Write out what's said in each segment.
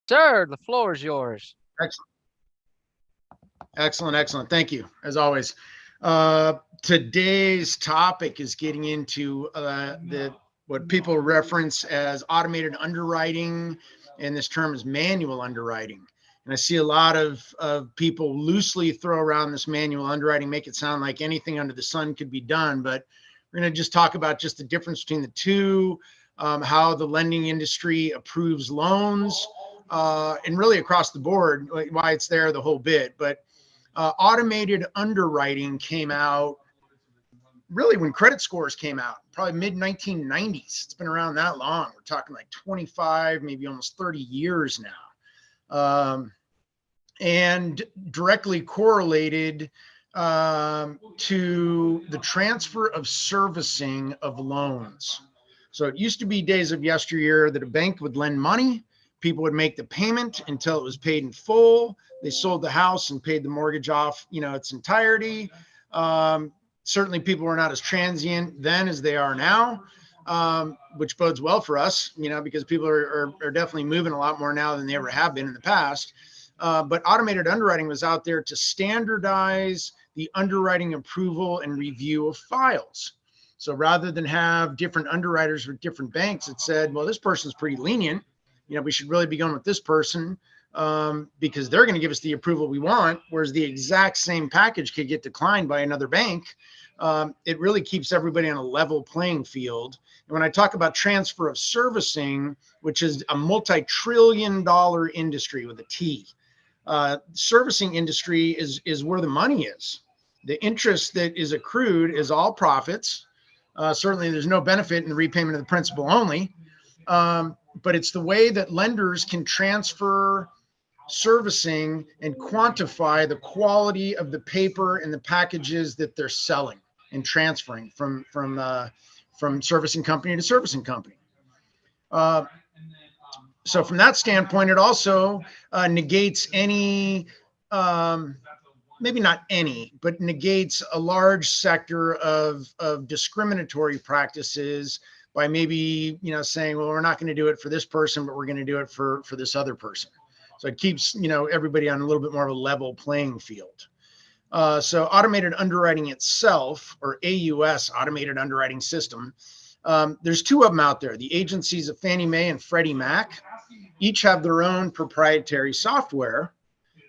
Sir, the floor is yours. Excellent. Excellent. Excellent. Thank you, as always. Today's topic is getting into what people reference as automated underwriting, and this term is manual underwriting. And I see a lot of people loosely throw around this manual underwriting, make it sound like anything under the sun could be done. But we're going to just talk about just the difference between the two, how the lending industry approves loans, and really across the board, why it's there, the whole bit. But automated underwriting came out really when credit scores came out, probably mid 1990s. It's been around that long. We're talking like 25, maybe almost 30 years now. And directly correlated to the transfer of servicing of loans. So it used to be days of yesteryear that a bank would lend money, people would make the payment until it was paid in full. They sold the house and paid the mortgage off, its entirety. Certainly people were not as transient then as they are now, which bodes well for us, because people are definitely moving a lot more now than they ever have been in the past. But automated underwriting was out there to standardize the underwriting approval and review of files. So rather than have different underwriters with different banks, it said, well, this person's pretty lenient. We should really be going with this person because they're going to give us the approval we want, whereas the exact same package could get declined by another bank. It really keeps everybody on a level playing field. And when I talk about transfer of servicing, which is a multi-trillion-dollar industry with a T, servicing industry is where the money is. The interest that is accrued is all profits. Certainly, there's no benefit in the repayment of the principal only. But it's the way that lenders can transfer servicing and quantify the quality of the paper and the packages that they're selling and transferring from servicing company to servicing company. So from that standpoint, it also negates any, maybe not any, but negates a large sector of discriminatory practices by maybe, saying, well, we're not going to do it for this person, but we're going to do it for this other person. So it keeps, everybody on a little bit more of a level playing field. So automated underwriting itself, or AUS, automated underwriting system, there's two of them out there. The agencies of Fannie Mae and Freddie Mac each have their own proprietary software.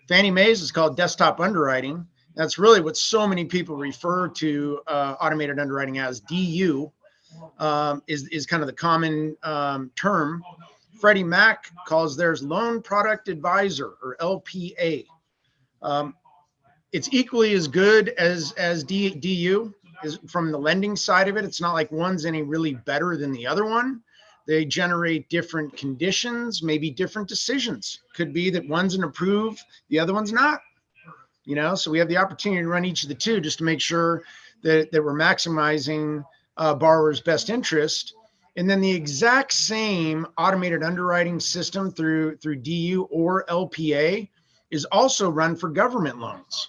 Fannie Mae's is called desktop underwriting. That's really what so many people refer to automated underwriting as. DU is kind of the common term. Freddie Mac calls theirs Loan Product Advisor, or LPA. It's equally as good as DU is from the lending side of it. It's not like one's any really better than the other one. They generate different conditions, maybe different decisions. Could be that one's an approve, the other one's not. So we have the opportunity to run each of the two just to make sure that we're maximizing borrower's best interest. And then the exact same automated underwriting system through DU or LPA is also run for government loans.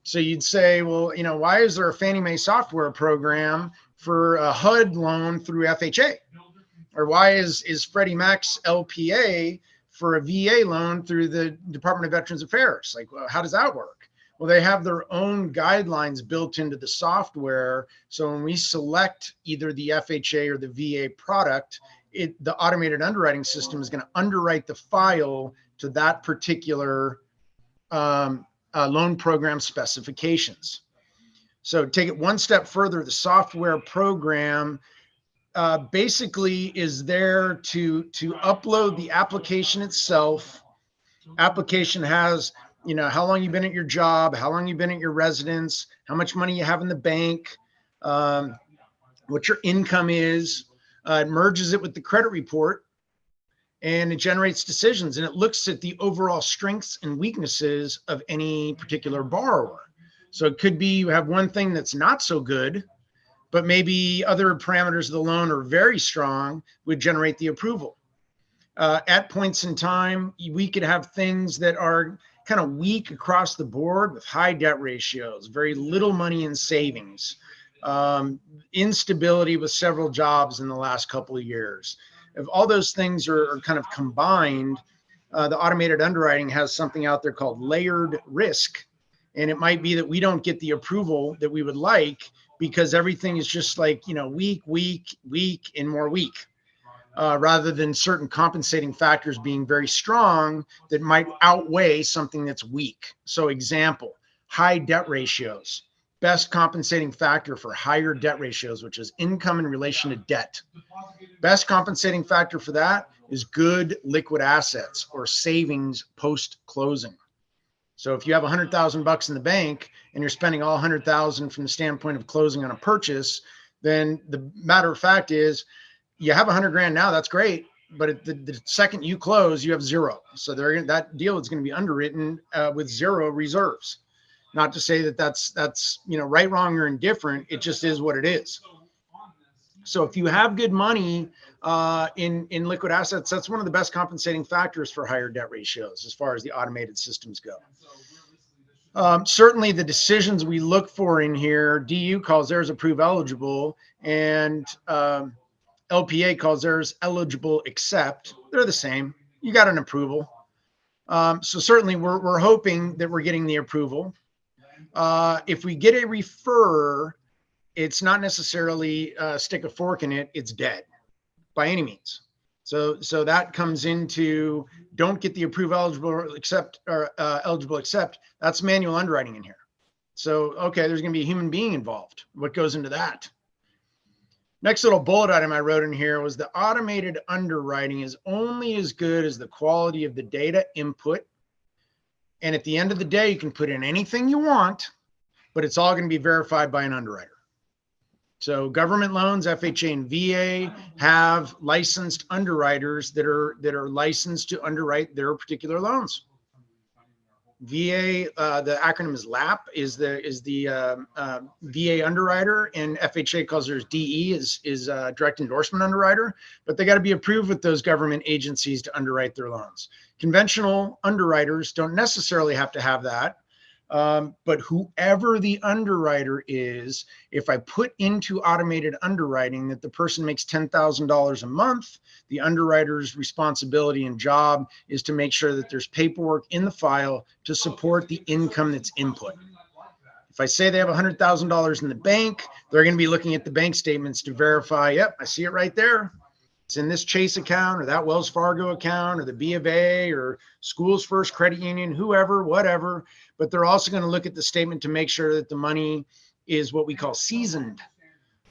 So you'd say, well, why is there a Fannie Mae software program for a HUD loan through FHA? Or why is Freddie Mac's LPA for a VA loan through the Department of Veterans Affairs? Like, well, how does that work? Well, they have their own guidelines built into the software. So when we select either the FHA or the VA product, the automated underwriting system is going to underwrite the file to that particular loan program specifications. So take it one step further, the software program basically is there to upload the application itself. Application has, how long you've been at your job, how long you've been at your residence, how much money you have in the bank, what your income is. It merges it with the credit report, and it generates decisions, and it looks at the overall strengths and weaknesses of any particular borrower. So it could be you have one thing that's not so good, but maybe other parameters of the loan are very strong, would generate the approval. At points in time, we could have things that are kind of weak across the board with high debt ratios, very little money in savings, instability with several jobs in the last couple of years. If all those things are kind of combined, the automated underwriting has something out there called layered risk. And it might be that we don't get the approval that we would like because everything is just like, weak, and more weak, rather than certain compensating factors being very strong that might outweigh something that's weak. So example, high debt ratios. Best compensating factor for higher debt ratios, which is income in relation to debt. Best compensating factor for that is good liquid assets or savings post-closing. So if you have $100,000 in the bank and you're spending all 100,000 from the standpoint of closing on a purchase, then the matter of fact is you have 100 grand now, that's great. But the second you close, you have zero. So that deal is going to be underwritten with zero reserves. Not to say that that's right, wrong, or indifferent. It just is what it is. So if you have good money in liquid assets, that's one of the best compensating factors for higher debt ratios as far as the automated systems go. Certainly the decisions we look for in here, DU calls theirs approve eligible, and LPA calls theirs eligible accept. They're the same. You got an approval. So certainly we're hoping that we're getting the approval. If we get a refer, it's not necessarily stick a fork in it. It's dead by any means. So that comes into don't get the approve eligible accept or eligible accept. That's manual underwriting in here. So, okay, there's going to be a human being involved. What goes into that? Next little bullet item I wrote in here was the automated underwriting is only as good as the quality of the data input. And at the end of the day, you can put in anything you want, but it's all going to be verified by an underwriter. So government loans, FHA and VA have licensed underwriters that are licensed to underwrite their particular loans. VA, the acronym is LAP, is the VA underwriter, and FHA calls theirs DE, is direct endorsement underwriter, but they got to be approved with those government agencies to underwrite their loans. Conventional underwriters don't necessarily have to have that. But whoever the underwriter is, if I put into automated underwriting that the person makes $10,000 a month, the underwriter's responsibility and job is to make sure that there's paperwork in the file to support the income that's input. If I say they have $100,000 in the bank, they're going to be looking at the bank statements to verify, yep, I see it right there. It's in this Chase account or that Wells Fargo account or the B of A or Schools First Credit Union, whoever, whatever. But they're also going to look at the statement to make sure that the money is what we call seasoned.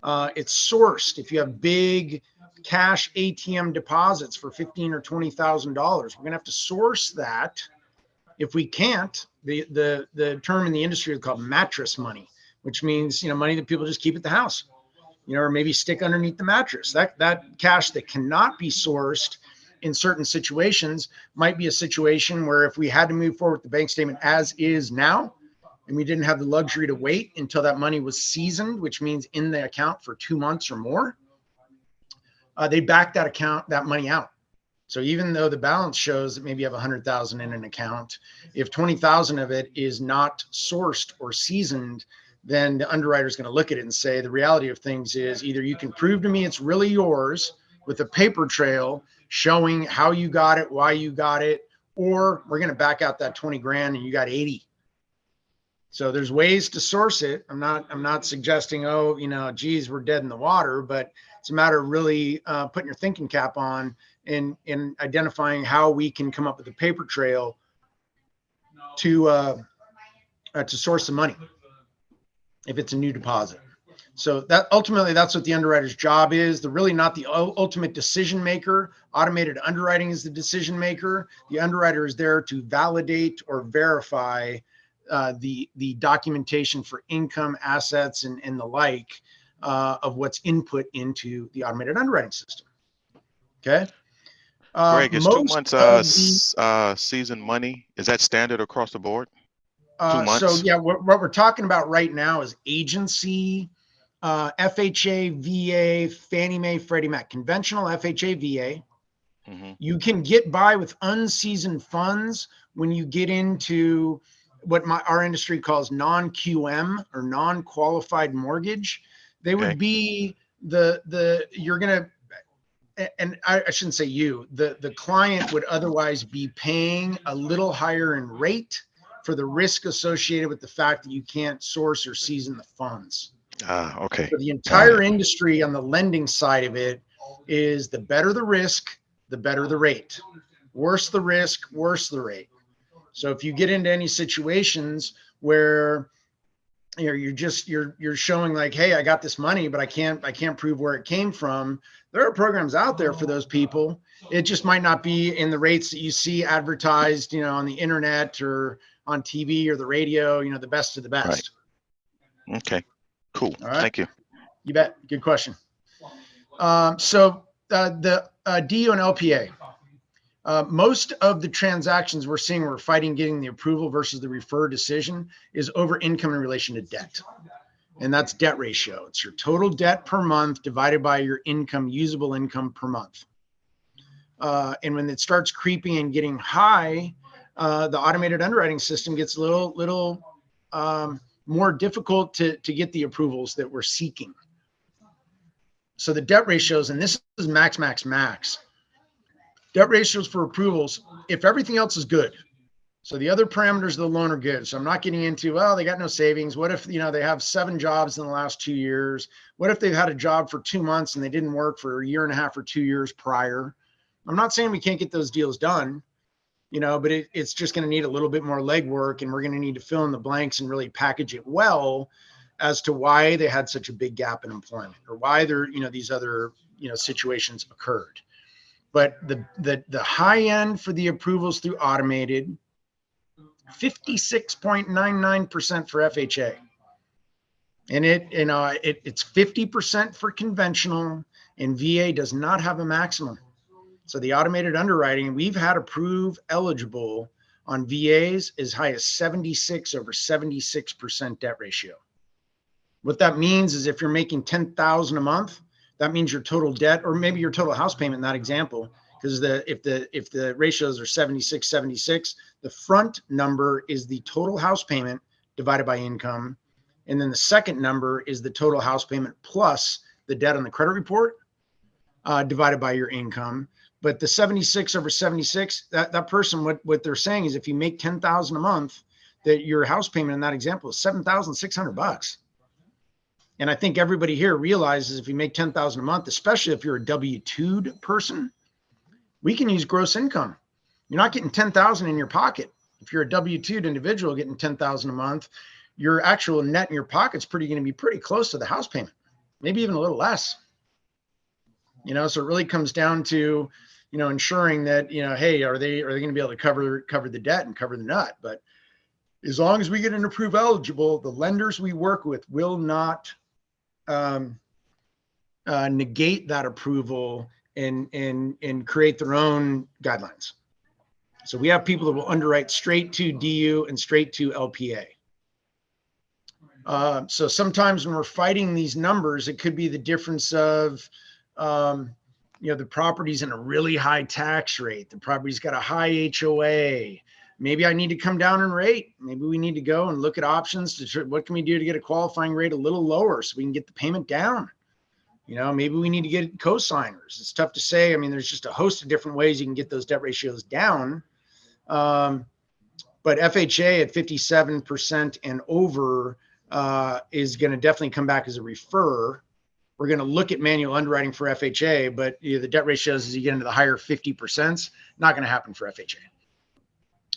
It's sourced. If you have big cash ATM deposits for $15,000 or $20,000, we're going to have to source that. If we can't, the term in the industry is called mattress money, which means money that people just keep at the house. Or maybe stick underneath the mattress. That cash that cannot be sourced in certain situations might be a situation where if we had to move forward with the bank statement as is now, and we didn't have the luxury to wait until that money was seasoned, which means in the account for 2 months or more, they back that money out. So even though the balance shows that maybe you have 100,000 in an account, if 20,000 of it is not sourced or seasoned, then the underwriter is going to look at it and say, the reality of things is either you can prove to me it's really yours with a paper trail showing how you got it, why you got it, or we're going to back out that 20 grand and you got 80. So there's ways to source it. I'm not suggesting, geez, we're dead in the water, but it's a matter of really putting your thinking cap on and identifying how we can come up with a paper trail to source the money if it's a new deposit. So that ultimately, that's what the underwriter's job is. They're really not the ultimate decision maker. Automated underwriting is the decision maker. The underwriter is there to validate or verify the documentation for income, assets, and the like of what's input into the automated underwriting system. Okay. Greg, is 2 months seasoned money? Is that standard across the board? 2 months? So yeah, what we're talking about right now is agency, FHA, VA, Fannie Mae, Freddie Mac, conventional FHA, VA. Mm-hmm. You can get by with unseasoned funds when you get into what our industry calls non-QM or non-qualified mortgage. They would be you're going to, and I shouldn't say you, the client would otherwise be paying a little higher in rate for the risk associated with the fact that you can't source or season the funds. Okay. So the entire industry on the lending side of it is the better the risk, the better the rate. Worse the risk, worse the rate. So if you get into any situations where you're showing like, hey, I got this money, but I can't prove where it came from. There are programs out there for those people. It just might not be in the rates that you see advertised, on the internet or on TV or the radio, the best of the best. Right. Okay, cool. All right. Thank you. You bet. Good question. So the DU and LPA, most of the transactions we're seeing, we're fighting getting the approval versus the refer decision is over income in relation to debt. And that's debt ratio. It's your total debt per month divided by your income, usable income per month. And when it starts creeping and getting high, the automated underwriting system gets a little more difficult to get the approvals that we're seeking. So the debt ratios, and this is max. Debt ratios for approvals, if everything else is good. So the other parameters of the loan are good. So I'm not getting into, well, they got no savings. What if, they have 7 jobs in the last 2 years? What if they've had a job for 2 months and they didn't work for a year and a half or 2 years prior? I'm not saying we can't get those deals done, but it's just going to need a little bit more legwork, and we're going to need to fill in the blanks and really package it well as to why they had such a big gap in employment or why there, these other, situations occurred. But the high end for the approvals through automated, 56.99% for FHA. And it's 50% for conventional, and VA does not have a maximum. So the automated underwriting, we've had approved eligible on VAs as high as 76 over 76% debt ratio. What that means is if you're making $10,000 a month, that means your total debt, or maybe your total house payment in that example, because if the ratios are 76, the front number is the total house payment divided by income. And then the second number is the total house payment plus the debt on the credit report divided by your income. But the 76 over 76, that person, what they're saying is if you make $10,000 a month, that your house payment in that example is $7,600. And I think everybody here realizes if you make $10,000 a month, especially if you're a W-2'd person, we can use gross income. You're not getting $10,000 in your pocket. If you're a W-2'd individual getting $10,000 a month, your actual net in your pocket's going to be pretty close to the house payment, maybe even a little less. So it really comes down to, ensuring that, hey, are they going to be able to cover the debt and cover the nut? But as long as we get an approved eligible, the lenders we work with will not negate that approval and create their own guidelines. So we have people that will underwrite straight to DU and straight to LPA. So sometimes when we're fighting these numbers, it could be the difference of, the property's in a really high tax rate. The property's got a high HOA. Maybe I need to come down in rate. Maybe we need to go and look at options to what can we do to get a qualifying rate a little lower so we can get the payment down. Maybe we need to get co-signers. It's tough to say. I mean, there's just a host of different ways you can get those debt ratios down. But FHA at 57% and over is going to definitely come back as a refer. We're going to look at manual underwriting for FHA, but the debt ratios as you get into the higher 50%, not going to happen for FHA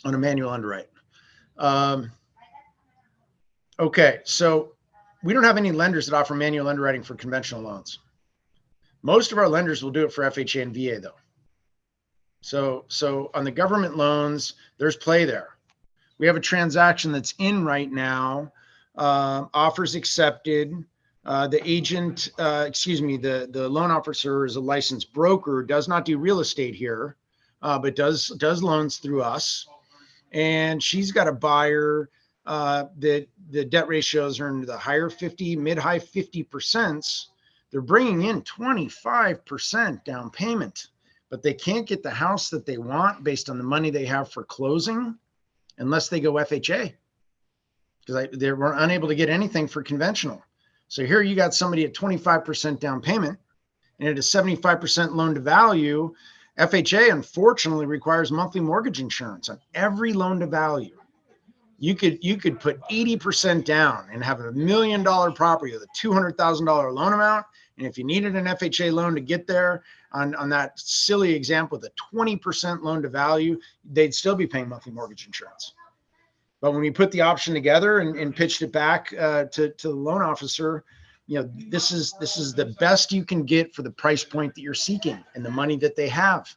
on a manual underwrite. Okay, so we don't have any lenders that offer manual underwriting for conventional loans. Most of our lenders will do it for FHA and VA though. So on the government loans, there's play there. We have a transaction that's in right now, offers accepted. The agent, the loan officer is a licensed broker, does not do real estate here, but does loans through us. And she's got a buyer that the debt ratios are into the higher 50, mid-high 50%. They're bringing in 25% down payment, but they can't get the house that they want based on the money they have for closing unless they go FHA, because they were unable to get anything for conventional. So here you got somebody at 25% down payment and at a 75% loan to value. FHA unfortunately requires monthly mortgage insurance on every loan to value. You could put 80% down and have $1 million property with a $200,000 loan amount. And if you needed an FHA loan to get there on that silly example with a 20% loan to value, they'd still be paying monthly mortgage insurance. But when we put the option together and pitched it back to the loan officer, this is the best you can get for the price point that you're seeking and the money that they have.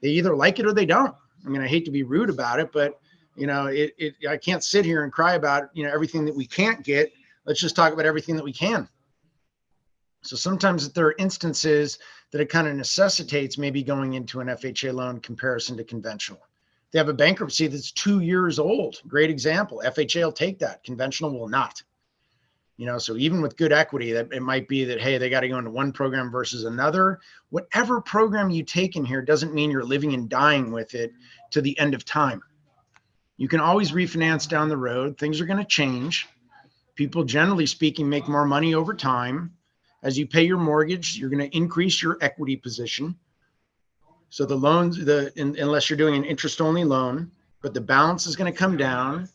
They either like it or they don't. I mean, I hate to be rude about it, but I can't sit here and cry about everything that we can't get. Let's just talk about everything that we can. So sometimes there are instances that it kind of necessitates maybe going into an FHA loan comparison to conventional. They have a bankruptcy that's 2 years old. Great example. FHA will take that. Conventional will not. So even with good equity, that it might be that, hey, they got to go into one program versus another. Whatever program you take in here doesn't mean you're living and dying with it to the end of time. You can always refinance down the road. Things are going to change. People, generally speaking, make more money over time. As you pay your mortgage, you're going to increase your equity position. So the loans, unless you're doing an interest-only loan, but the balance is going to come down.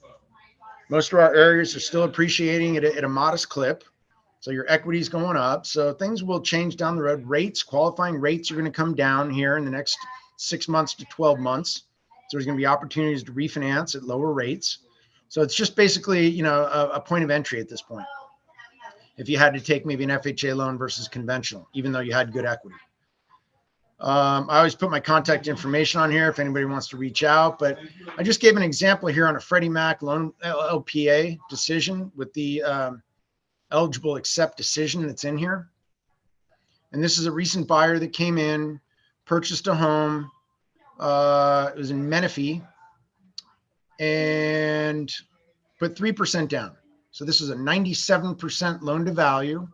Most of our areas are still appreciating at a modest clip. So your equity is going up. So things will change down the road. Qualifying rates are going to come down here in the next 6 months to 12 months. So there's going to be opportunities to refinance at lower rates. So it's just basically, a point of entry at this point. If you had to take maybe an FHA loan versus conventional, even though you had good equity. I always put my contact information on here if anybody wants to reach out, but I just gave an example here on a Freddie Mac loan LPA decision with the eligible accept decision that's in here. And this is a recent buyer that came in, purchased a home. It was in Menifee and put 3% down. So this is a 97% loan to value.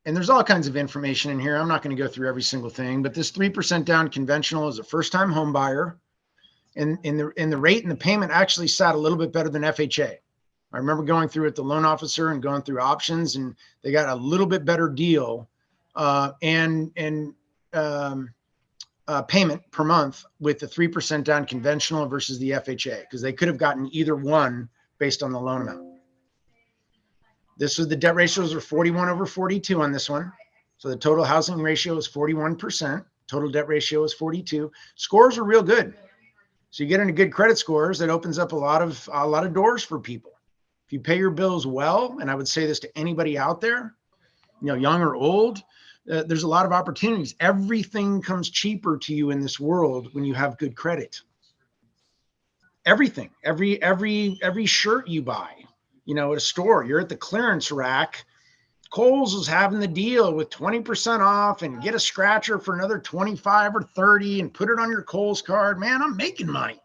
And there's all kinds of information in here. I'm not going to go through every single thing, but this 3% down conventional is a first-time home buyer. And the rate and the payment actually sat a little bit better than FHA. I remember going through with the loan officer and going through options, and they got a little bit better deal and payment per month with the 3% down conventional versus the FHA, because they could have gotten either one based on the loan amount. This was the debt ratios are 41/42 on this one. So the total housing ratio is 41%. Total debt ratio is 42. Scores are real good. So you get into good credit scores, that opens up a lot of doors for people. If you pay your bills well, and I would say this to anybody out there, young or old, there's a lot of opportunities. Everything comes cheaper to you in this world when you have good credit. Everything, every shirt you buy. At a store, you're at the clearance rack. Kohl's is having the deal with 20% off and get a scratcher for another 25 or 30 and put it on your Kohl's card. Man, I'm making money,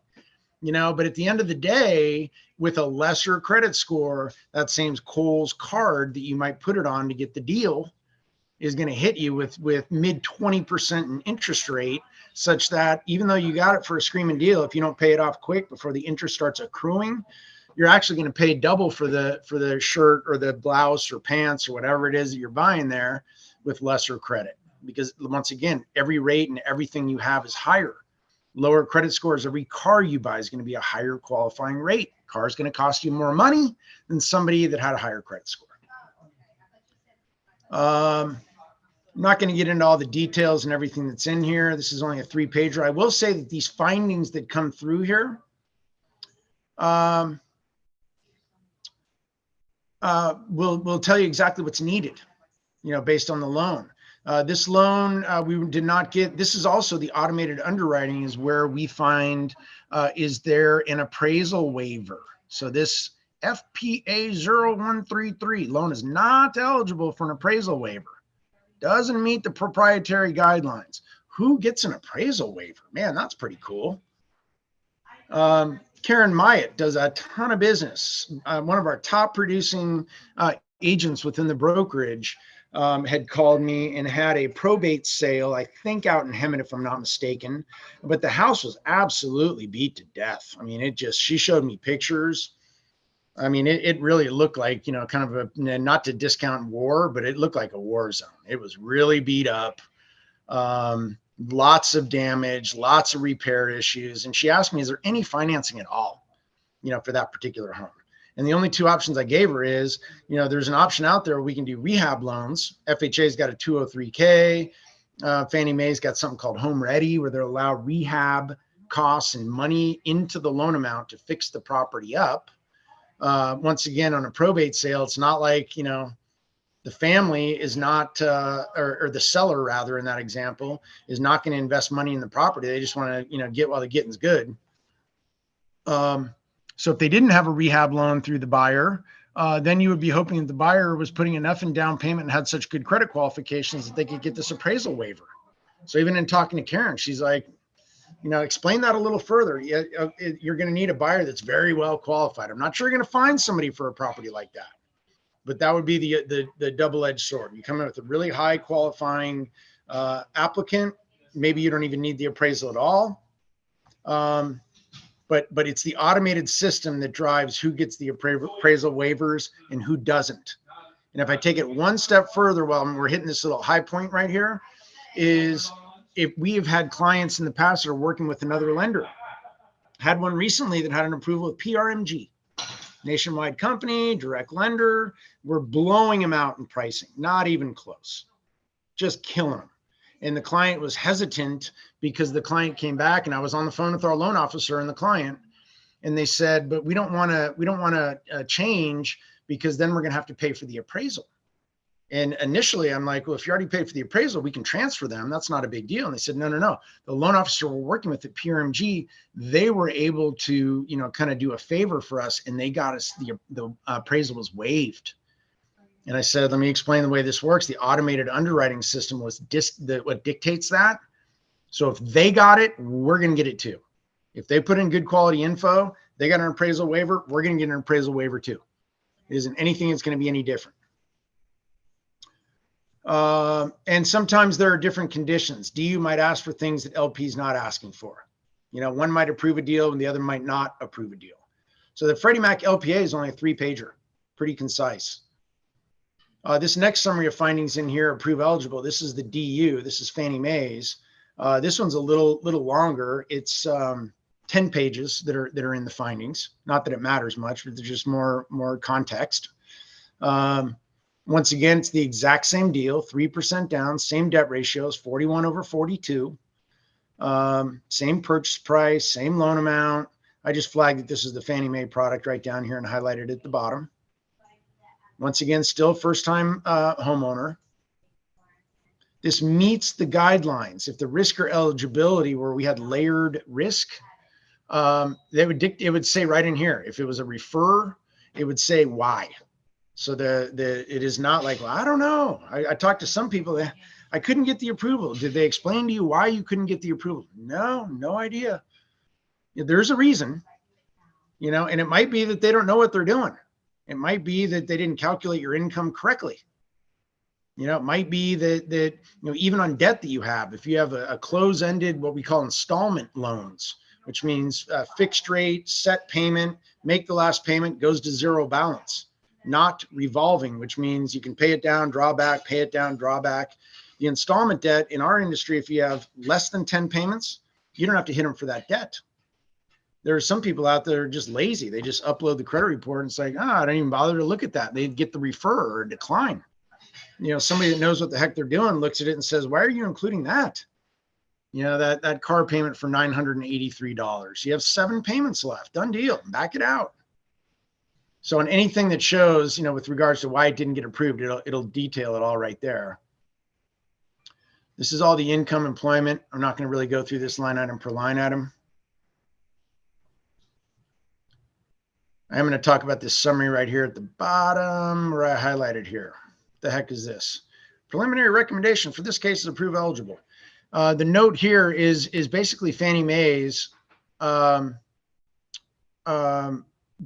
but at the end of the day, with a lesser credit score, that same Kohl's card that you might put it on to get the deal is going to hit you with mid 20% in interest rate, such that even though you got it for a screaming deal, if you don't pay it off quick before the interest starts accruing, you're actually going to pay double for the shirt or the blouse or pants or whatever it is that you're buying there with lesser credit. Because once again, every rate and everything you have is higher. Lower credit scores, every car you buy is going to be a higher qualifying rate. Car is going to cost you more money than somebody that had a higher credit score. I'm not going to get into all the details and everything that's in here. This is only a 3-pager. I will say that these findings that come through here, will tell you exactly what's needed, based on the loan. This loan, we did not get. This is also the automated underwriting is where we find, is there an appraisal waiver? So this FPA 0133 loan is not eligible for an appraisal waiver. Doesn't meet the proprietary guidelines. Who gets an appraisal waiver? Man, that's pretty cool. Karen Myatt does a ton of business. One of our top producing agents within the brokerage had called me and had a probate sale, I think out in Hemet, if I'm not mistaken. But the house was absolutely beat to death. I mean, she showed me pictures. I mean, it really looked like, kind of a, not to discount war, but it looked like a war zone. It was really beat up. Lots of damage, lots of repair issues. And she asked me, is there any financing at all, for that particular home? And the only two options I gave her is, there's an option out there where we can do rehab loans. FHA's got a 203K. Fannie Mae's got something called Home Ready, where they'll allow rehab costs and money into the loan amount to fix the property up. Once again, on a probate sale, it's not like, the family is not, or the seller rather, in that example, is not going to invest money in the property. They just want to, get while the getting's good. So if they didn't have a rehab loan through the buyer, then you would be hoping that the buyer was putting enough in down payment and had such good credit qualifications that they could get this appraisal waiver. So even in talking to Karen, she's like, explain that a little further. You're going to need a buyer that's very well qualified. I'm not sure you're going to find somebody for a property like that, but that would be the double-edged sword. You come in with a really high qualifying applicant. Maybe you don't even need the appraisal at all. But it's the automated system that drives who gets the appraisal waivers and who doesn't. And if I take it one step further, while we're hitting this little high point right here, is if we have had clients in the past that are working with another lender. Had one recently that had an approval with PRMG, nationwide company, direct lender. We're blowing them out in pricing, not even close, just killing them. And the client was hesitant because the client came back, and I was on the phone with our loan officer and the client, and they said, but we don't want to change because then we're going to have to pay for the appraisal. And initially I'm like, well, if you already paid for the appraisal, we can transfer them. That's not a big deal. And they said, no. The loan officer we're working with at PRMG, they were able to, kind of do a favor for us, and they got us the appraisal was waived. And I said, let me explain the way this works. The automated underwriting system was what dictates that. So if they got it, we're going to get it too. If they put in good quality info, they got an appraisal waiver, we're going to get an appraisal waiver too. It isn't anything that's going to be any different. And sometimes there are different conditions. DU might ask for things that LP is not asking for. One might approve a deal and the other might not approve a deal. So the Freddie Mac LPA is only a 3-pager, pretty concise. This next summary of findings in here, approve eligible. This is the DU. This is Fannie Mae's. This one's a little longer. It's 10 pages that are in the findings. Not that it matters much, but there's just more context. Once again, it's the exact same deal, 3% down, same debt ratios, 41/42, same purchase price, same loan amount. I just flagged that this is the Fannie Mae product right down here and highlighted at the bottom. Once again, still first-time homeowner. This meets the guidelines. If the risk or eligibility where we had layered risk, it would say right in here. If it was a refer, it would say why. So it is not like, well, I don't know. I talked to some people that I couldn't get the approval. Did they explain to you why you couldn't get the approval? No idea. There's a reason, and it might be that they don't know what they're doing. It might be that they didn't calculate your income correctly. It might be that even on debt that you have, if you have a close-ended, what we call installment loans, which means fixed rate, set payment, make the last payment, goes to zero balance. Not revolving, which means you can pay it down, draw back, pay it down, draw back. The installment debt in our industry, if you have less than 10 payments, you don't have to hit them for that debt. There are some people out there just lazy. They just upload the credit report and say, I don't even bother to look at that. They get the refer or decline. Somebody that knows what the heck they're doing looks at it and says, why are you including that? That car payment for $983. You have 7 payments left. Done deal. Back it out. So on anything that shows, with regards to why it didn't get approved, it'll detail it all right there. This is all the income, employment. I'm not going to really go through this line item per line item. I'm going to talk about this summary right here at the bottom where I highlighted here. What the heck is this? Preliminary recommendation for this case is approve eligible. The note here is basically Fannie Mae's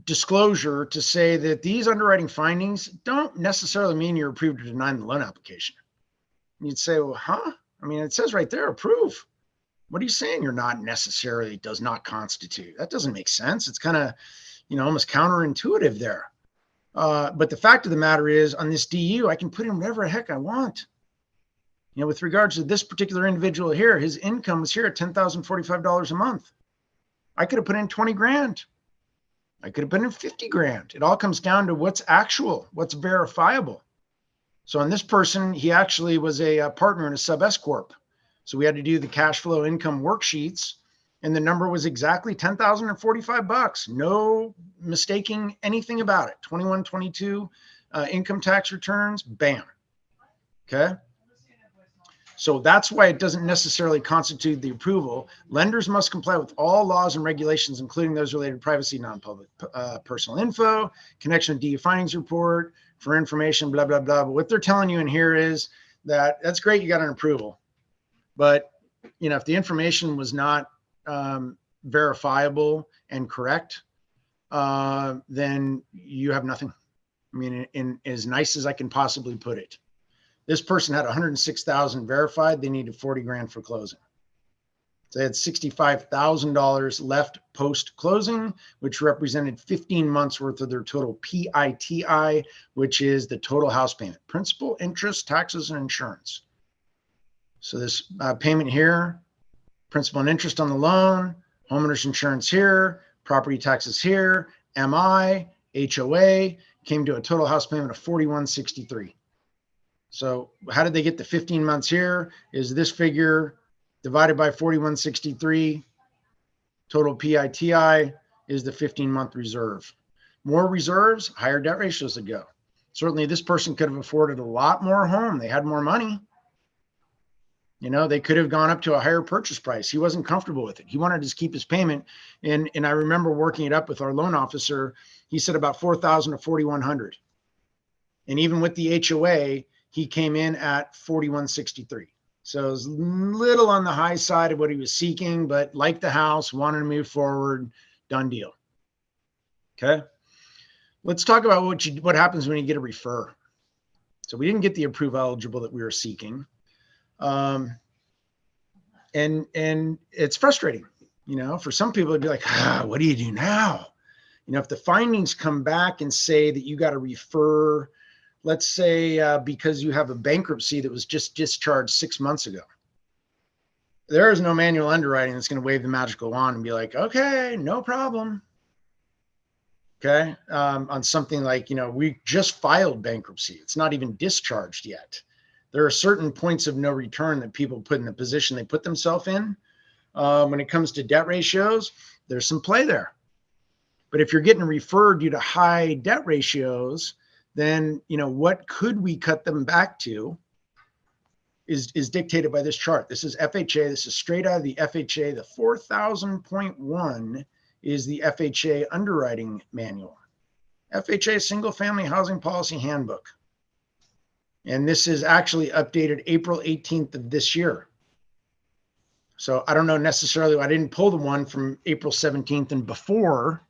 disclosure to say that these underwriting findings don't necessarily mean you're approved or denied the loan application. You'd say, well, huh? I mean, it says right there, approve. What are you saying? You're not necessarily does not constitute. That doesn't make sense. It's kind of, almost counterintuitive there. But the fact of the matter is, on this DU, I can put in whatever the heck I want. With regards to this particular individual here, his income was here at $10,045 a month. I could have put in 20 grand. I could have put in 50 grand. It all comes down to what's actual, what's verifiable. So on this person, he actually was a partner in a sub S corp. So we had to do the cash flow income worksheets, and the number was exactly $10,045. No mistaking anything about it. 21, 22 income tax returns, bam. Okay. So that's why it doesn't necessarily constitute the approval. Lenders must comply with all laws and regulations, including those related to privacy, non-public personal info, connection with DU findings report, for information, blah, blah, blah. But what they're telling you in here is that that's great, you got an approval. But, if the information was not verifiable and correct, then you have nothing. I mean, in as nice as I can possibly put it. This person had 106,000 verified. They needed 40 grand for closing. So they had $65,000 left post closing, which represented 15 months worth of their total PITI, which is the total house payment, principal, interest, taxes, and insurance. So this payment here, principal and interest on the loan, homeowner's insurance here, property taxes here, MI, HOA, came to a total house payment of $41.63. So how did they get the 15 months here? Is this figure divided by 41.63, total PITI is the 15-month reserve. More reserves, higher debt ratios would go. Certainly this person could have afforded a lot more home. They had more money. They could have gone up to a higher purchase price. He wasn't comfortable with it. He wanted to just keep his payment. And I remember working it up with our loan officer. He said about $4,000 to $4,100. And even with the HOA, he came in at $41.63. So it was a little on the high side of what he was seeking, but liked the house, wanted to move forward, done deal. Okay. Let's talk about what happens when you get a refer. So we didn't get the approval eligible that we were seeking. And it's frustrating, for some people it'd be like, what do you do now? If the findings come back and say that you got to refer, let's say, because you have a bankruptcy that was just discharged 6 months ago, there is no manual underwriting that's going to wave the magical wand and be like, okay, no problem. Okay. On something like, we just filed bankruptcy. It's not even discharged yet. There are certain points of no return that people put in the position they put themselves in. When it comes to debt ratios, there's some play there. But if you're getting referred due to high debt ratios, then, what could we cut them back to is dictated by this chart. This is FHA. This is straight out of the FHA. The 4000.1 is the FHA underwriting manual. FHA Single Family Housing Policy Handbook. And this is actually updated April 18th of this year. So I don't know necessarily, I didn't pull the one from April 17th and before,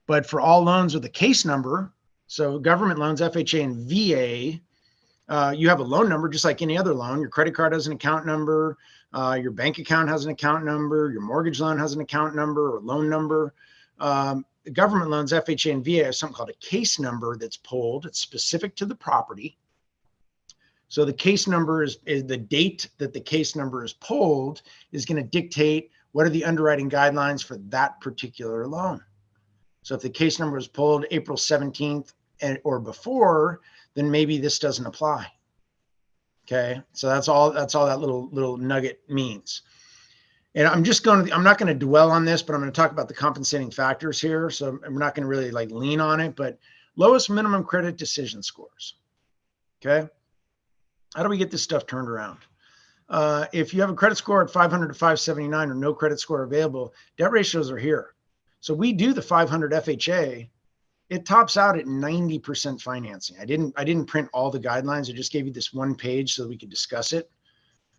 but for all loans with a case number, so government loans, FHA and VA, you have a loan number just like any other loan. Your credit card has an account number, your bank account has an account number, your mortgage loan has an account number or loan number. The government loans, FHA and VA, have something called a case number that's pulled. It's specific to the property. So the case number is the date that the case number is pulled is going to dictate what are the underwriting guidelines for that particular loan. So if the case number is pulled April 17th or before, then maybe this doesn't apply. Okay. So that's all that little nugget means. And I'm not going to dwell on this, but I'm going to talk about the compensating factors here. So I'm not going to really lean on it, but lowest minimum credit decision scores. Okay. How do we get this stuff turned around? If you have a credit score at 500 to 579 or no credit score available, debt ratios are here. So we do the 500 FHA. It tops out at 90% financing. I didn't print all the guidelines. I just gave you this one page so that we could discuss it.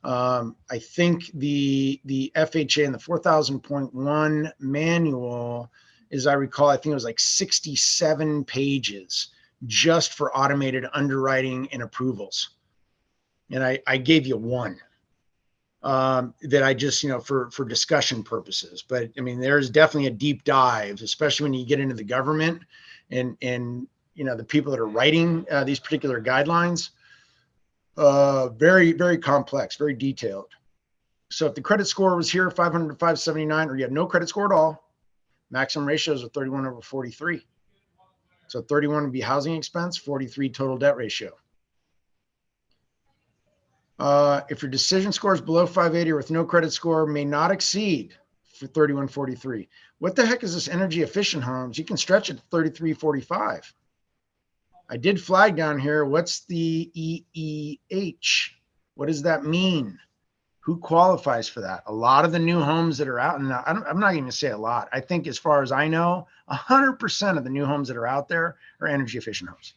I think the FHA and the 4000.1 manual, as I recall, I think it was 67 pages just for automated underwriting and approvals. And I gave you one. that I just, for discussion purposes. But I mean, there's definitely a deep dive, especially when you get into the government and the people that are writing these particular guidelines. Very, very complex, very detailed. So if the credit score was here, 500 to 579, or you have no credit score at all, maximum ratios are 31 over 43. So 31 would be housing expense, 43 total debt ratio. If your decision score is below 580 or with no credit score, may not exceed for 3143. What the heck is this energy efficient homes? You can stretch it to 3345. I did flag down here. What's the EEH? What does that mean? Who qualifies for that? A lot of the new homes that are out, and I'm not even going to say a lot. I think as far as I know, 100% of the new homes that are out there are energy efficient homes.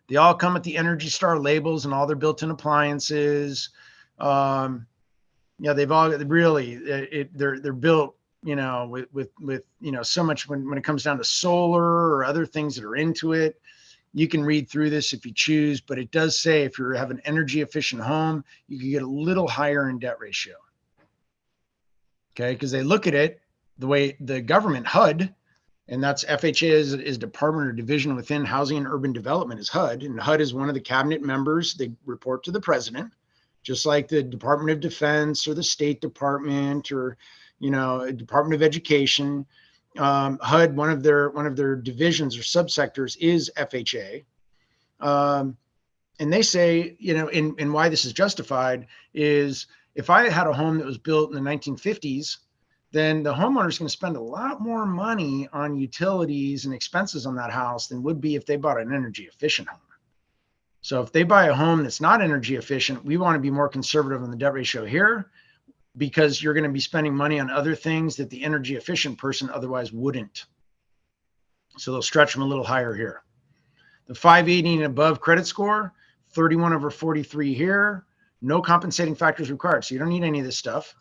They all come with the Energy Star labels and all their built-in appliances. They've all really, they're built, with so much when it comes down to solar or other things that are into it. You can read through this if you choose, but it does say if you have an energy efficient home, you can get a little higher in debt ratio. Okay, because they look at it the way the government HUD, and that's FHA is Department or Division within Housing and Urban Development is HUD, and HUD is one of the cabinet members. They report to the president, just like the Department of Defense or the State Department or Department of Education. HUD, one of their divisions or subsectors is FHA. And they say, and why this is justified is if I had a home that was built in the 1950s, then the homeowner is going to spend a lot more money on utilities and expenses on that house than would be if they bought an energy efficient home. So if they buy a home that's not energy efficient, we want to be more conservative on the debt ratio here, because you're going to be spending money on other things that the energy efficient person otherwise wouldn't. So they'll stretch them a little higher here. The 580 and above credit score, 31 over 43 here. No compensating factors required. So you don't need any of this stuff.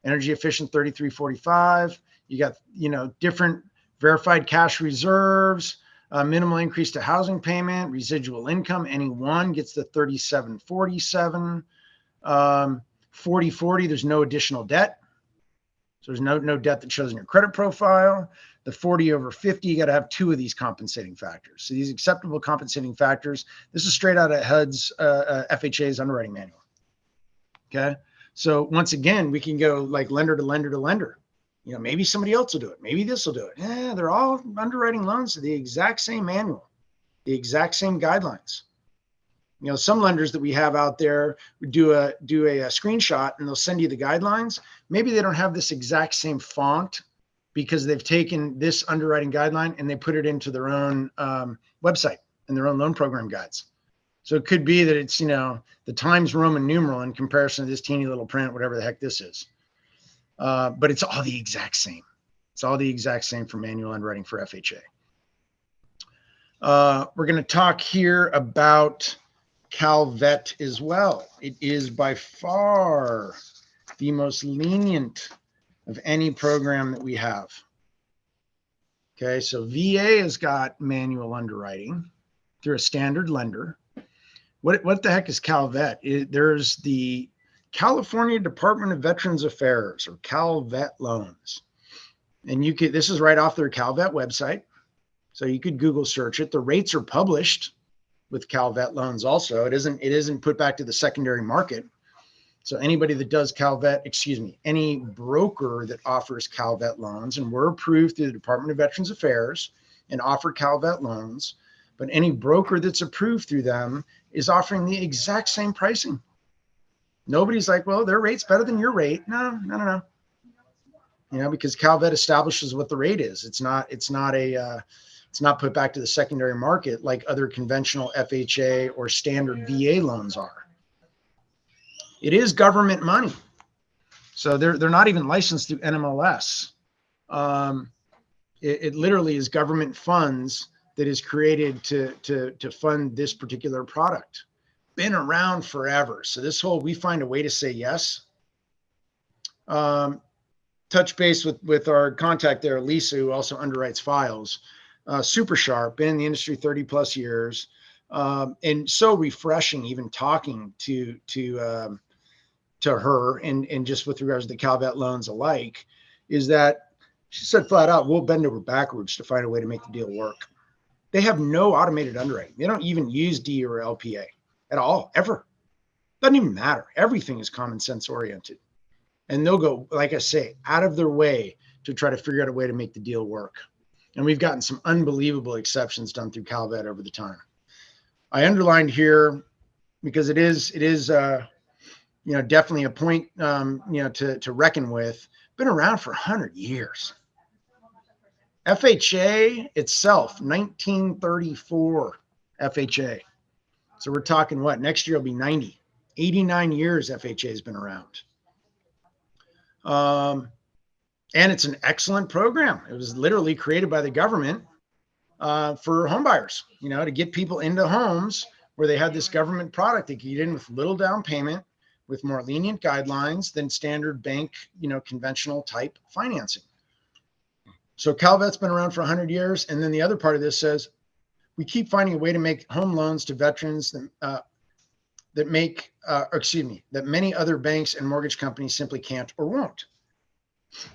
Energy efficient 3345. You got, different verified cash reserves, minimal increase to housing payment, residual income. Any one gets the 3747. 40/40, there's no additional debt. So there's no debt that shows in your credit profile. The 40 over 50, you got to have two of these compensating factors. So these acceptable compensating factors, this is straight out of HUD's, FHA's underwriting manual. Okay. So once again, we can go like lender to lender to lender. Maybe somebody else will do it. Maybe this will do it. Yeah, they're all underwriting loans to the exact same manual, the exact same guidelines. Some lenders that we have out there do a screenshot and they'll send you the guidelines. Maybe they don't have this exact same font because they've taken this underwriting guideline and they put it into their own website and their own loan program guides. So it could be that it's, the Times Roman numeral in comparison to this teeny little print, whatever the heck this is. But it's all the exact same. It's all the exact same for manual underwriting for FHA. We're going to talk here about CalVet as well. It is by far the most lenient of any program that we have. Okay, so VA has got manual underwriting through a standard lender. What the heck is CalVet? There's the California Department of Veterans Affairs, or CalVet loans. And this is right off their CalVet website. So you could Google search it. The rates are published with CalVet loans also. It isn't put back to the secondary market. So anybody that does any broker that offers CalVet loans, and we're approved through the Department of Veterans Affairs and offer CalVet loans, but any broker that's approved through them is offering the exact same pricing. Nobody's like, well, their rate's better than your rate. No. Because CalVet establishes what the rate is. It's not put back to the secondary market like other conventional FHA or standard VA loans are. It is government money. So they're not even licensed through NMLS. It literally is government funds that is created to fund this particular product. Been around forever. So this whole, we find a way to say yes. Touch base with our contact there, Lisa, who also underwrites files. Super sharp, been in the industry 30 plus years. And so refreshing even talking to to her, and just with regards to the Calvet loans alike, is that she said flat out, we'll bend over backwards to find a way to make the deal work. They have no automated underwriting. They don't even use D or LPA at all, ever. Doesn't even matter. Everything is common sense oriented. And they'll go, like I say, out of their way to try to figure out a way to make the deal work. And we've gotten some unbelievable exceptions done through Calvet over the time. I underlined here because it is definitely a point, to reckon with. Been around for 100 years. FHA itself, 1934 FHA. So we're talking what? Next year will be 90. 89 years FHA has been around. And it's an excellent program. It was literally created by the government for home buyers, to get people into homes where they had this government product they could get in with little down payment, with more lenient guidelines than standard bank, conventional type financing. So Calvet's been around for 100 years. And then the other part of this says, we keep finding a way to make home loans to veterans that many other banks and mortgage companies simply can't or won't.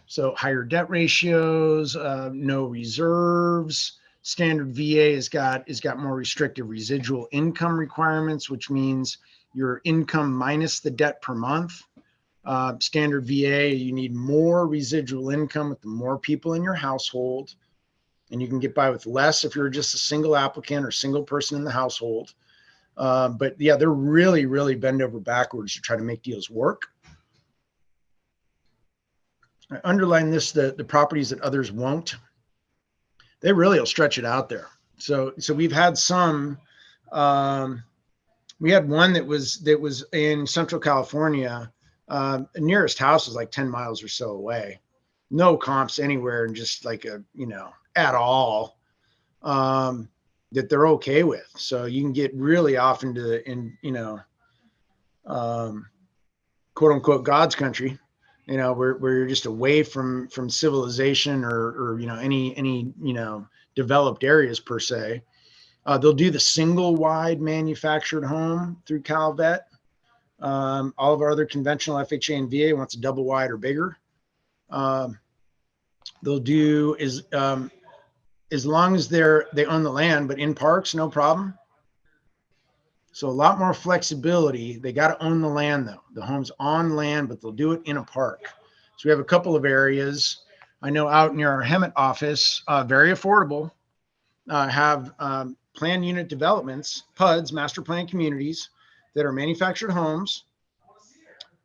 So higher debt ratios, no reserves. Standard VA has got more restrictive residual income requirements, which means your income minus the debt per month. Standard VA, you need more residual income with the more people in your household, and you can get by with less if you're just a single applicant or single person in the household. But yeah, they're really, really bend over backwards to try to make deals work. I underline this, the properties that others won't. They really will stretch it out there. So we've had some. We had one that was in Central California. Nearest house was like 10 miles or so away. No comps anywhere, and just like at all that they're okay with. So you can get really off into quote unquote God's country, where you're just away from civilization or any developed areas per se. They'll do the single wide manufactured home through Calvet. All of our other conventional FHA and VA wants a double wide or bigger. They'll do as long as they own the land, but in parks, no problem. So a lot more flexibility. They got to own the land though. The home's on land, but they'll do it in a park. So we have a couple of areas. I know out near our Hemet office, very affordable, have planned unit developments, PUDs, master plan communities, that are manufactured homes.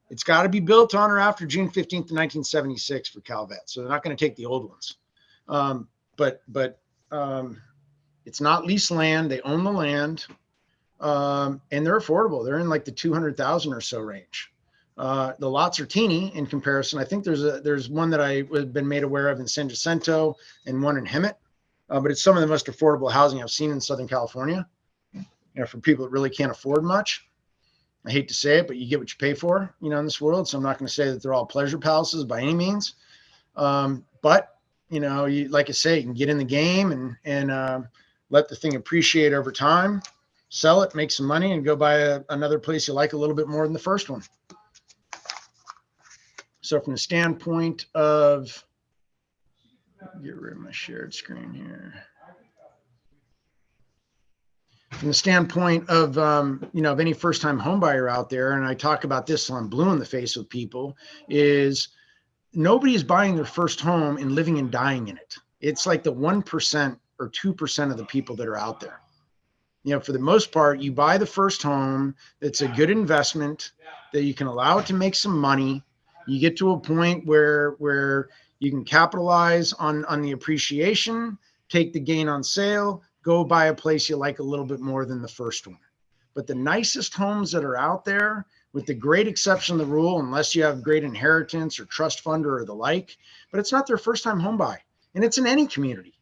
It's got to be built on or after June 15th, 1976 for Calvet. So they're not going to take the old ones. But it's not leased land. They own the land. And they're affordable. They're in like the 200,000 or so range. The lots are teeny in comparison. I think there's one that I have been made aware of in San Jacinto and one in Hemet. But it's some of the most affordable housing I've seen in Southern California. For people that really can't afford much. I hate to say it, but you get what you pay for, in this world. So I'm not going to say that they're all pleasure palaces by any means. But you, like I say, you can get in the game and let the thing appreciate over time, sell it, make some money, and go buy another place you like a little bit more than the first one. So from the standpoint of, get rid of my shared screen here. From the standpoint of, of any first-time home buyer out there, and I talk about this till I'm blue in the face with people, is nobody is buying their first home and living and dying in it. It's like the 1% or 2% of the people that are out there. For the most part, you buy the first home. It's a good investment that you can allow it to make some money. You get to a point where you can capitalize on the appreciation, take the gain on sale, go buy a place you like a little bit more than the first one. But the nicest homes that are out there, with the great exception of the rule, unless you have great inheritance or trust fund or the like, but it's not their first time home buy. And it's in any community.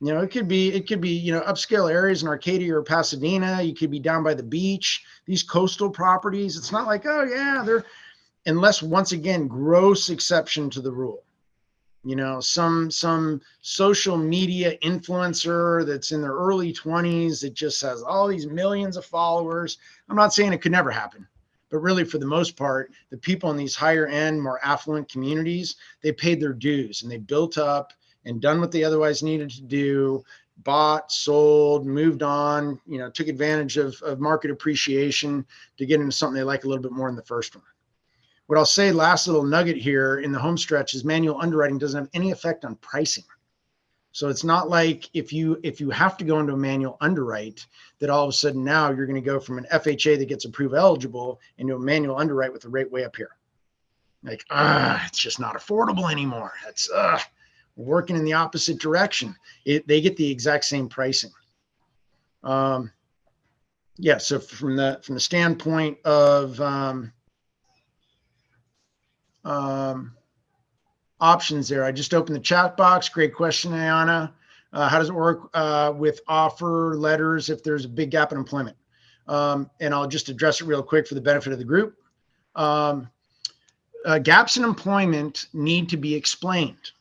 It could be, upscale areas in Arcadia or Pasadena. You could be down by the beach, these coastal properties. It's not like, oh yeah, unless once again, gross exception to the rule. Some social media influencer that's in their early 20s that just has all these millions of followers. I'm not saying it could never happen, But really, for the most part, the people in these higher end, more affluent communities, they paid their dues and they built up and done what they otherwise needed to do, bought, sold, moved on, took advantage of market appreciation to get into something they like a little bit more in the first one. What I'll say, last little nugget here in the home stretch, is manual underwriting doesn't have any effect on pricing. So it's not like if you have to go into a manual underwrite that all of a sudden now you're going to go from an FHA that gets approved eligible into a manual underwrite with the rate way up here. Like, it's just not affordable anymore. That's working in the opposite direction. They get the exact same pricing. Yeah. So from the standpoint of options there, I just opened the chat box. Great question, Ayana. How does it work with offer letters if there's a big gap in employment? And I'll just address it real quick for the benefit of the group. Gaps in employment need to be explained.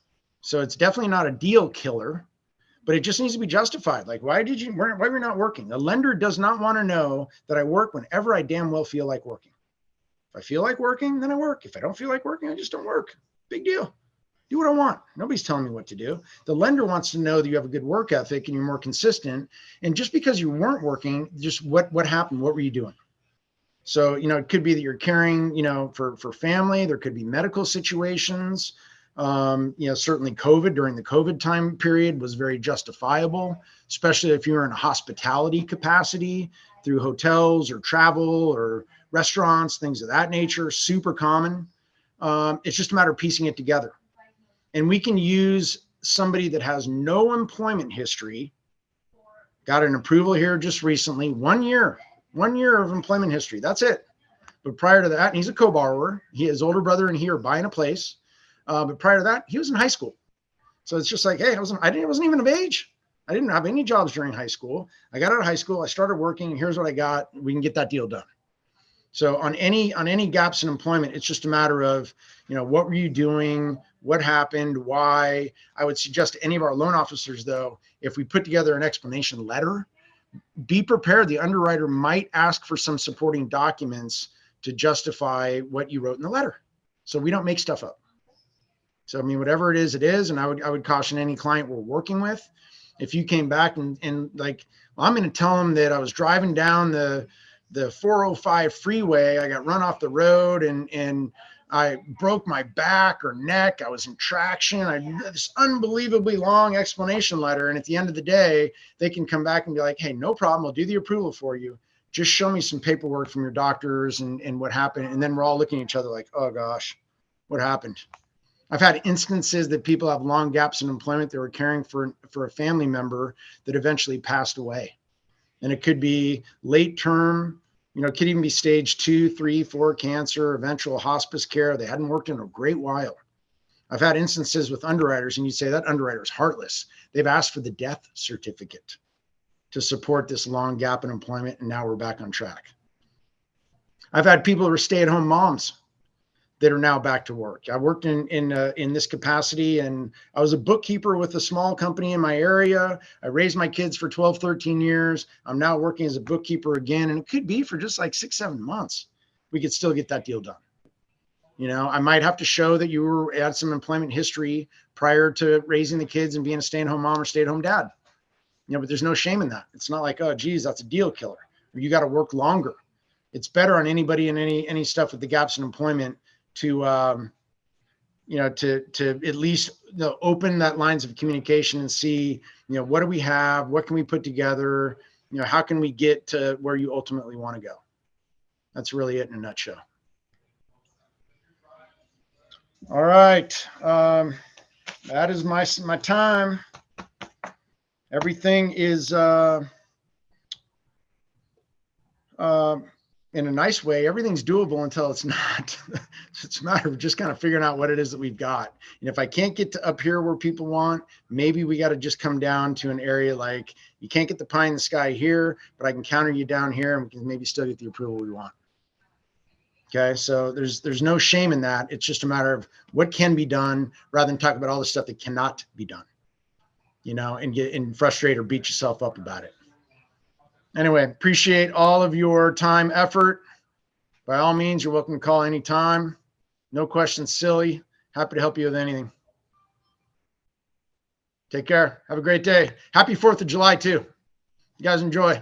So it's definitely not a deal killer, but it just needs to be justified. Like, why were you not working? The lender does not want to know that I work whenever I damn well feel like working. If I feel like working, then I work. If I don't feel like working, I just don't work. Big deal. Do what I want. Nobody's telling me what to do. The lender wants to know that you have a good work ethic and you're more consistent. And just because you weren't working, just what happened? What were you doing? So, it could be that you're caring, for family. There could be medical situations. Certainly COVID during the COVID time period was very justifiable, especially if you're in a hospitality capacity through hotels or travel or restaurants, things of that nature, super common. It's just a matter of piecing it together. And we can use somebody that has no employment history, got an approval here just recently, 1 year of employment history. That's it. But prior to that, and he's a co-borrower, his older brother and he are buying a place. But prior to that, he was in high school. So it's just like, hey, I wasn't even of age. I didn't have any jobs during high school. I got out of high school. I started working. Here's what I got. We can get that deal done. So on any gaps in employment, it's just a matter of, what were you doing? What happened? Why? I would suggest to any of our loan officers, though, if we put together an explanation letter, be prepared. The underwriter might ask for some supporting documents to justify what you wrote in the letter. So we don't make stuff up. So, whatever it is, it is. And I would caution any client we're working with, if you came back and like, well, I'm going to tell them that I was driving down the 405 freeway. I got run off the road and I broke my back or neck. I was in traction. I did this unbelievably long explanation letter. And at the end of the day, they can come back and be like, hey, no problem. I'll do the approval for you. Just show me some paperwork from your doctors and what happened. And then we're all looking at each other like, oh gosh, what happened? I've had instances that people have long gaps in employment. They were caring for a family member that eventually passed away. And it could be late term, it could even be stage 2, 3, 4 cancer, eventual hospice care. They hadn't worked in a great while. I've had instances with underwriters, and you say that underwriter is heartless. They've asked for the death certificate to support this long gap in employment, and now we're back on track. I've had people who are stay-at-home moms that are now back to work. I worked in this capacity, and I was a bookkeeper with a small company in my area. I raised my kids for 12, 13 years. I'm now working as a bookkeeper again, and it could be for just like 6, 7 months. We could still get that deal done. I might have to show that you had some employment history prior to raising the kids and being a stay-at-home mom or stay-at-home dad. But there's no shame in that. It's not like, oh, geez, that's a deal killer. Or you got to work longer. It's better on anybody in any stuff with the gaps in employment to at least open that lines of communication and see, what do we have? What can we put together? How can we get to where you ultimately want to go? That's really it in a nutshell. All right. That is my time. Everything is in a nice way, everything's doable until it's not. It's a matter of just kind of figuring out what it is that we've got. And if I can't get to up here where people want, maybe we got to just come down to an area like you can't get the pie in the sky here, but I can counter you down here and we can maybe still get the approval we want. Okay. So there's no shame in that. It's just a matter of what can be done rather than talk about all the stuff that cannot be done, and get frustrated or beat yourself up about it. Anyway, appreciate all of your time, effort. By all means, you're welcome to call anytime. No questions silly. Happy to help you with anything. Take care. Have a great day. Happy 4th of July, too. You guys enjoy.